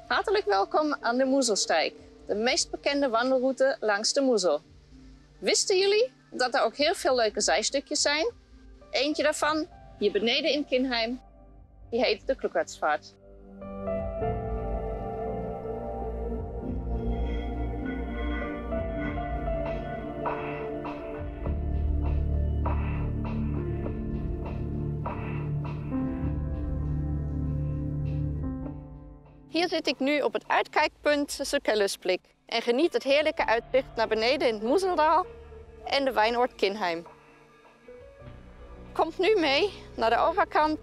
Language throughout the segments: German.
Hartelijk welkom aan de Moezelsteig, de meest bekende wandelroute langs de Moezel. Wisten jullie dat er ook heel veel leuke zijstukjes zijn? Eentje daarvan, hier beneden in Kinheim, die heet de Kloekartsvaart. Hier zit ik nu op het uitkijkpunt Sukellusblik en geniet het heerlijke uitzicht naar beneden in het Moezeldaal en de wijnoord Kinheim. Komt nu mee naar de overkant,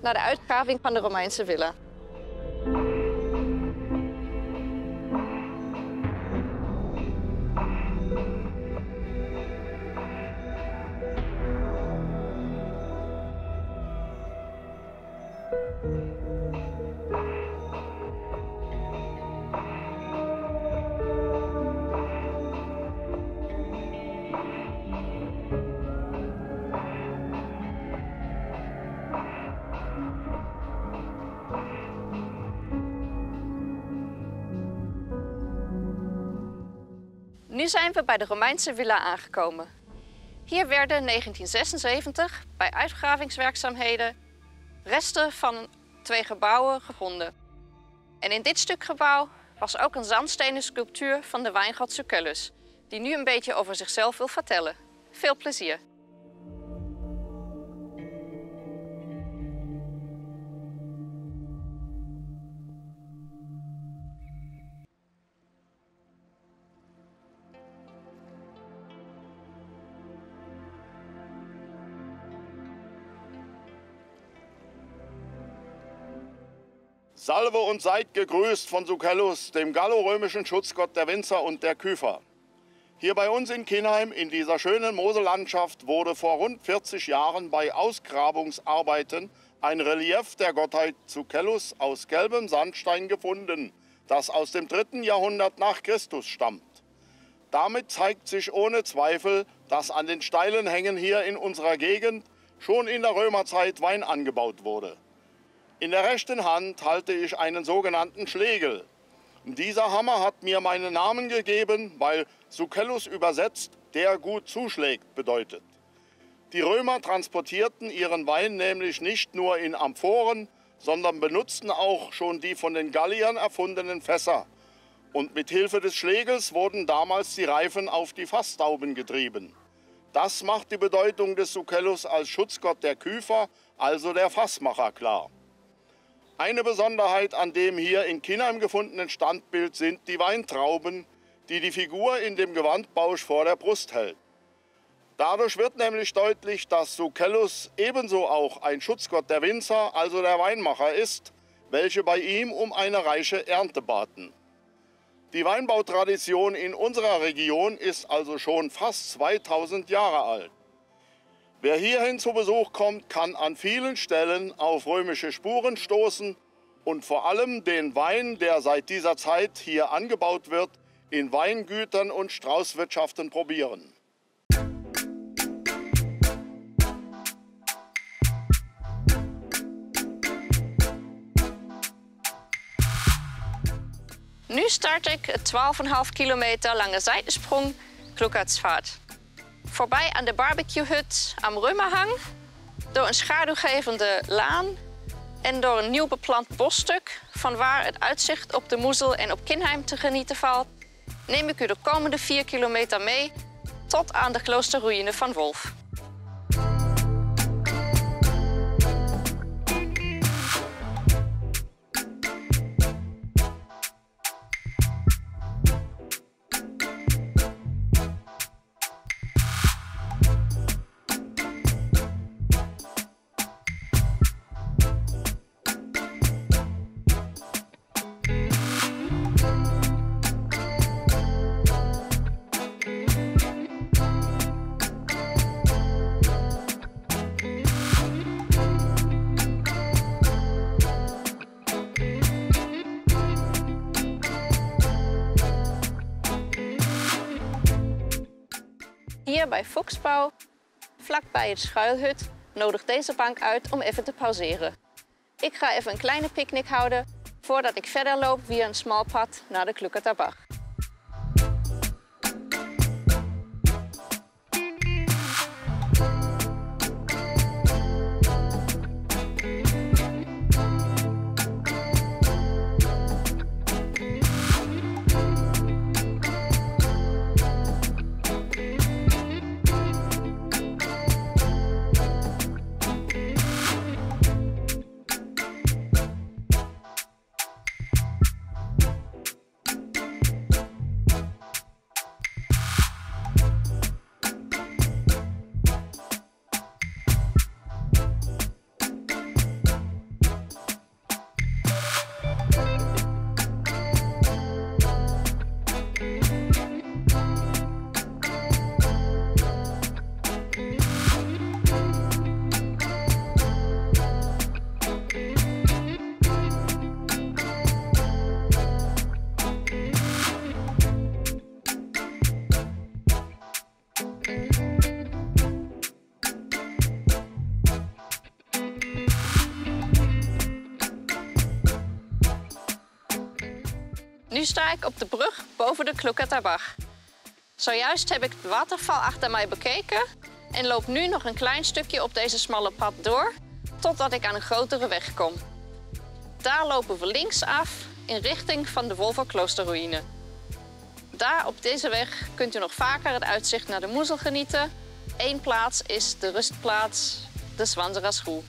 naar de uitgraving van de Romeinse villa. Nu zijn we bij de Romeinse villa aangekomen. Hier werden in 1976 bij uitgravingswerkzaamheden resten van 2 gebouwen gevonden. En in dit stuk gebouw was ook een zandstenen sculptuur van de wijngod Sucellus, die nu een beetje over zichzelf wil vertellen. Veel plezier! Salve und seid gegrüßt von Sucellus, dem gallorömischen Schutzgott der Winzer und der Küfer. Hier bei uns in Kinheim, in dieser schönen Mosellandschaft, wurde vor rund 40 Jahren bei Ausgrabungsarbeiten ein Relief der Gottheit Sucellus aus gelbem Sandstein gefunden, das aus dem 3. Jahrhundert nach Christus stammt. Damit zeigt sich ohne Zweifel, dass an den steilen Hängen hier in unserer Gegend schon in der Römerzeit Wein angebaut wurde. In der rechten Hand halte ich einen sogenannten Schlegel. Dieser Hammer hat mir meinen Namen gegeben, weil Sucellus übersetzt, der gut zuschlägt, bedeutet. Die Römer transportierten ihren Wein nämlich nicht nur in Amphoren, sondern benutzten auch schon die von den Galliern erfundenen Fässer. Und mit Hilfe des Schlegels wurden damals die Reifen auf die Fasstauben getrieben. Das macht die Bedeutung des Sucellus als Schutzgott der Küfer, also der Fassmacher, klar. Eine Besonderheit an dem hier in Kinheim gefundenen Standbild sind die Weintrauben, die die Figur in dem Gewandbausch vor der Brust hält. Dadurch wird nämlich deutlich, dass Sucellus ebenso auch ein Schutzgott der Winzer, also der Weinmacher ist, welche bei ihm um eine reiche Ernte baten. Die Weinbautradition in unserer Region ist also schon fast 2000 Jahre alt. Wer hierhin zu Besuch kommt, kann an vielen Stellen auf römische Spuren stoßen und vor allem den Wein, der seit dieser Zeit hier angebaut wird, in Weingütern und Straußwirtschaften probieren. Nu start ik het 12,5 kilometer lange zijsprong Kloekartsvaart. Voorbij aan de barbecuehut am Römerhang, door een schaduwgevende laan en door een nieuw beplant bosstuk van waar het uitzicht op de Moezel en op Kinheim te genieten valt, neem ik u de komende 4 kilometer mee tot aan de kloosterruïne van Wolf. Hier bij Foxbouw, vlakbij het schuilhut, nodigt deze bank uit om even te pauzeren. Ik ga even een kleine picknick houden voordat ik verder loop via een smal pad naar de Klukkerterbach. Nu sta ik op de brug boven de Klukkerterbach. Zojuist heb ik de waterval achter mij bekeken en loop nu nog een klein stukje op deze smalle pad door, totdat ik aan een grotere weg kom. Daar lopen we linksaf in richting van de Wolferkloosterruïne. Daar op deze weg kunt u nog vaker het uitzicht naar de Moezel genieten. Eén plaats is de rustplaats de Zwanzeraschool.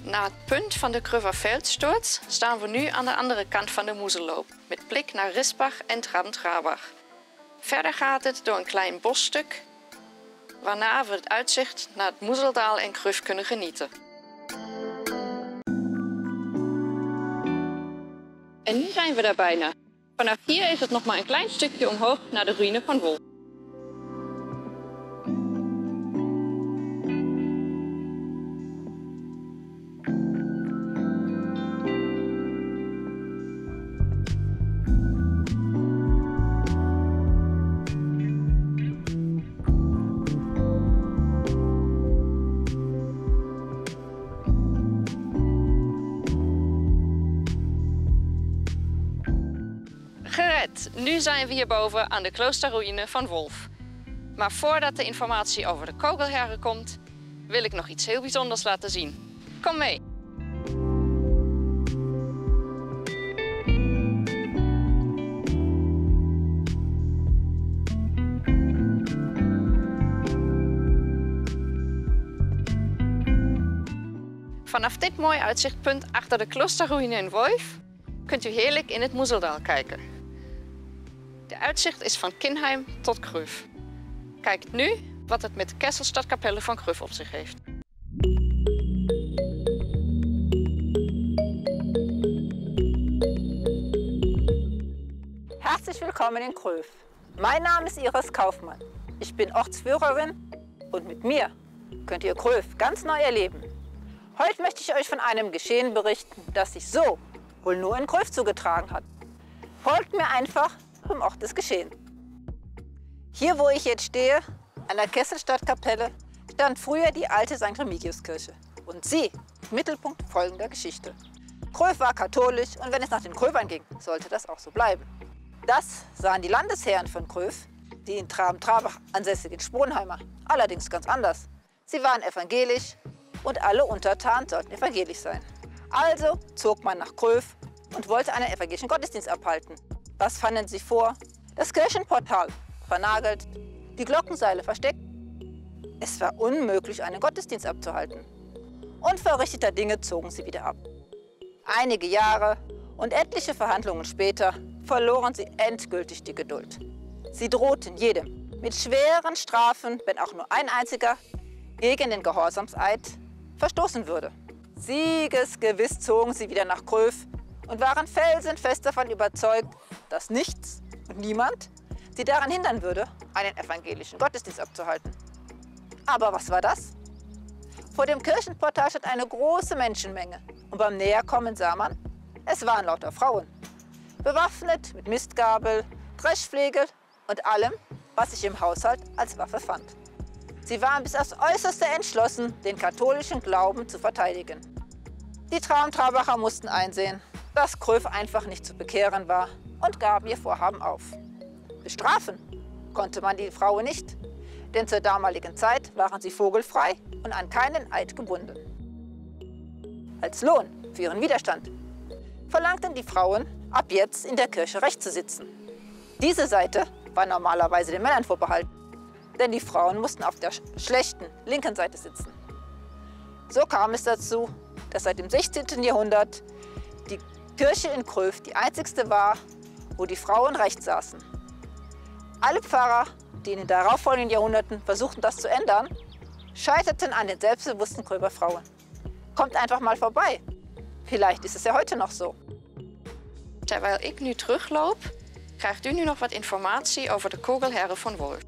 Na het punt van de Kröverfeldsturz staan we nu aan de andere kant van de Moezelloop, met blik naar Rispach en Trabant-Trabach. Verder gaat het door een klein bosstuk, waarna we het uitzicht naar het Moezeldaal en Kröv kunnen genieten. En nu zijn we daar bijna. Vanaf hier is het nog maar een klein stukje omhoog naar de ruïne van Wolf. Gered! Nu zijn we hierboven aan de kloosterruïne van Wolf. Maar voordat de informatie over de kogelherren komt, wil ik nog iets heel bijzonders laten zien. Kom mee! Vanaf dit mooie uitzichtpunt achter de kloosterruïne in Wolf kunt u heerlijk in het Moezeldaal kijken. De uitzicht is van Kinheim tot Kröv. Kijk nu wat het met de Kesselstadtkapelle van Kröv op zich heeft. Herzlich willkommen in Kröv. Mein Name ist Iris Kaufmann. Ich bin Ortsführerin und mit mir könnt ihr Kröv ganz neu erleben. Heute möchte ich euch von einem Geschehen berichten, das sich so wohl nur in Kröv zugetragen hat. Folgt mir einfach zum Ort des Geschehens. Hier, wo ich jetzt stehe, an der Kesselstadtkapelle, stand früher die alte St. Remigiuskirche. Und sie ist Mittelpunkt folgender Geschichte. Kröv war katholisch und wenn es nach den Krövern ging, sollte das auch so bleiben. Das sahen die Landesherren von Kröv, die in Trabant-Trabach ansässigen Sponheimer, allerdings ganz anders. Sie waren evangelisch und alle Untertanen sollten evangelisch sein. Also zog man nach Kröv und wollte einen evangelischen Gottesdienst abhalten. Was fanden sie vor? Das Kirchenportal vernagelt, die Glockenseile versteckt. Es war unmöglich, einen Gottesdienst abzuhalten. Unverrichteter Dinge zogen sie wieder ab. Einige Jahre und etliche Verhandlungen später verloren sie endgültig die Geduld. Sie drohten jedem mit schweren Strafen, wenn auch nur ein einziger gegen den Gehorsamseid verstoßen würde. Siegesgewiss zogen sie wieder nach Gröf und waren felsenfest davon überzeugt, dass nichts und niemand sie daran hindern würde, einen evangelischen Gottesdienst abzuhalten. Aber was war das? Vor dem Kirchenportal stand eine große Menschenmenge und beim Näherkommen sah man, es waren lauter Frauen, bewaffnet mit Mistgabel, Dreschflegel und allem, was sich im Haushalt als Waffe fand. Sie waren bis aufs Äußerste entschlossen, den katholischen Glauben zu verteidigen. Die Trauntrabacher mussten einsehen, dass Gröf einfach nicht zu bekehren war und gaben ihr Vorhaben auf. Bestrafen konnte man die Frauen nicht, denn zur damaligen Zeit waren sie vogelfrei und an keinen Eid gebunden. Als Lohn für ihren Widerstand verlangten die Frauen, ab jetzt in der Kirche rechts zu sitzen. Diese Seite war normalerweise den Männern vorbehalten, denn die Frauen mussten auf der schlechten linken Seite sitzen. So kam es dazu, dass seit dem 16. Jahrhundert die Kirche in Gröf die einzigste war, wo die Frauen rechts saßen. Alle Pfarrer, die in den darauffolgenden Jahrhunderten versuchten, das zu ändern, scheiterten an den selbstbewussten Gröver Frauen. Kommt einfach mal vorbei. Vielleicht ist es ja heute noch so. Terwijl ik nu terugloop, krijgt u nu nog wat informatie over de kogelherren van Wolf.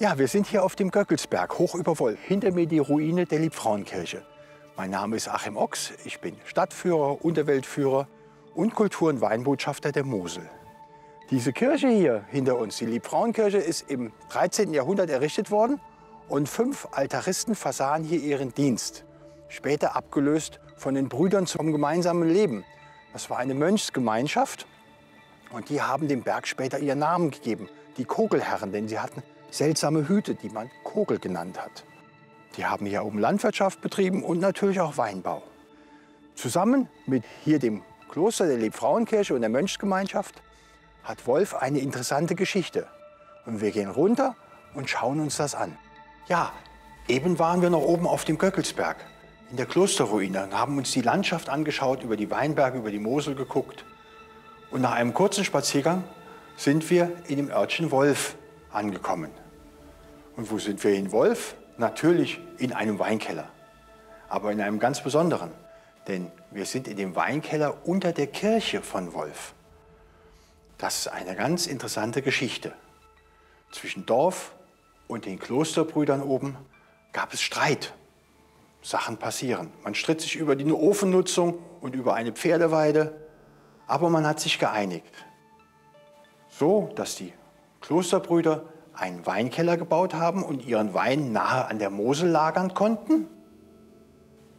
Ja, wir sind hier auf dem Göckelsberg, hoch über Wolf. Hinter mir die Ruine der Liebfrauenkirche. Mein Name ist Achim Ochs, ich bin Stadtführer, Unterweltführer und Kultur- und Weinbotschafter der Mosel. Diese Kirche hier hinter uns, die Liebfrauenkirche, ist im 13. Jahrhundert errichtet worden und 5 Altaristen versahen hier ihren Dienst. Später abgelöst von den Brüdern zum gemeinsamen Leben. Das war eine Mönchsgemeinschaft und die haben dem Berg später ihren Namen gegeben, die Kogelherren, denn sie hatten seltsame Hüte, die man Kogel genannt hat. Die haben hier oben Landwirtschaft betrieben und natürlich auch Weinbau. Zusammen mit hier dem Kloster der Liebfrauenkirche und der Mönchsgemeinschaft hat Wolf eine interessante Geschichte. Und wir gehen runter und schauen uns das an. Ja, eben waren wir noch oben auf dem Göckelsberg, in der Klosterruine, und haben uns die Landschaft angeschaut, über die Weinberge, über die Mosel geguckt. Und nach einem kurzen Spaziergang sind wir in dem Örtchen Wolf angekommen. Und wo sind wir in Wolf? Natürlich in einem Weinkeller, aber in einem ganz besonderen. Denn wir sind in dem Weinkeller unter der Kirche von Wolf. Das ist eine ganz interessante Geschichte. Zwischen Dorf und den Klosterbrüdern oben gab es Streit. Sachen passieren. Man stritt sich über die Ofennutzung und über eine Pferdeweide, aber man hat sich geeinigt. So, dass die Klosterbrüder einen Weinkeller gebaut haben und ihren Wein nahe an der Mosel lagern konnten.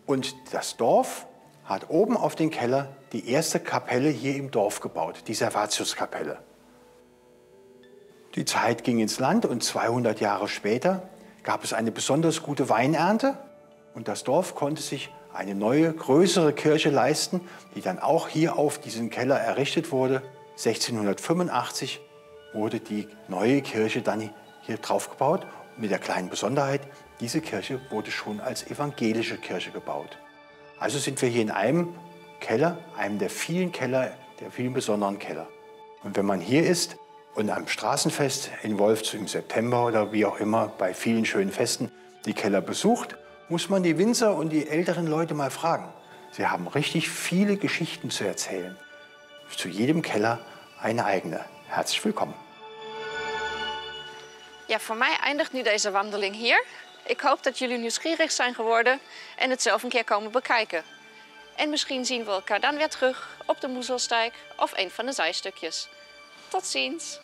Und das Dorf hat oben auf den Keller die erste Kapelle hier im Dorf gebaut, die Servatiuskapelle. Die Zeit ging ins Land und 200 Jahre später gab es eine besonders gute Weinernte und das Dorf konnte sich eine neue, größere Kirche leisten, die dann auch hier auf diesem Keller errichtet wurde. 1685 wurde die neue Kirche dann hier drauf gebaut. Mit der kleinen Besonderheit, diese Kirche wurde schon als evangelische Kirche gebaut. Also sind wir hier in einem Keller, einem der vielen Keller, der vielen besonderen Keller. Und wenn man hier ist und am Straßenfest in Wolf im September oder wie auch immer bei vielen schönen Festen die Keller besucht, muss man die Winzer und die älteren Leute mal fragen. Sie haben richtig viele Geschichten zu erzählen. Zu jedem Keller eine eigene. Herzlich willkommen. Ja, voor mij eindigt nu deze wandeling hier. Ik hoop dat jullie nieuwsgierig zijn geworden en het zelf een keer komen bekijken. En misschien zien we elkaar dan weer terug op de Moezelsteig of een van de zijstukjes. Tot ziens!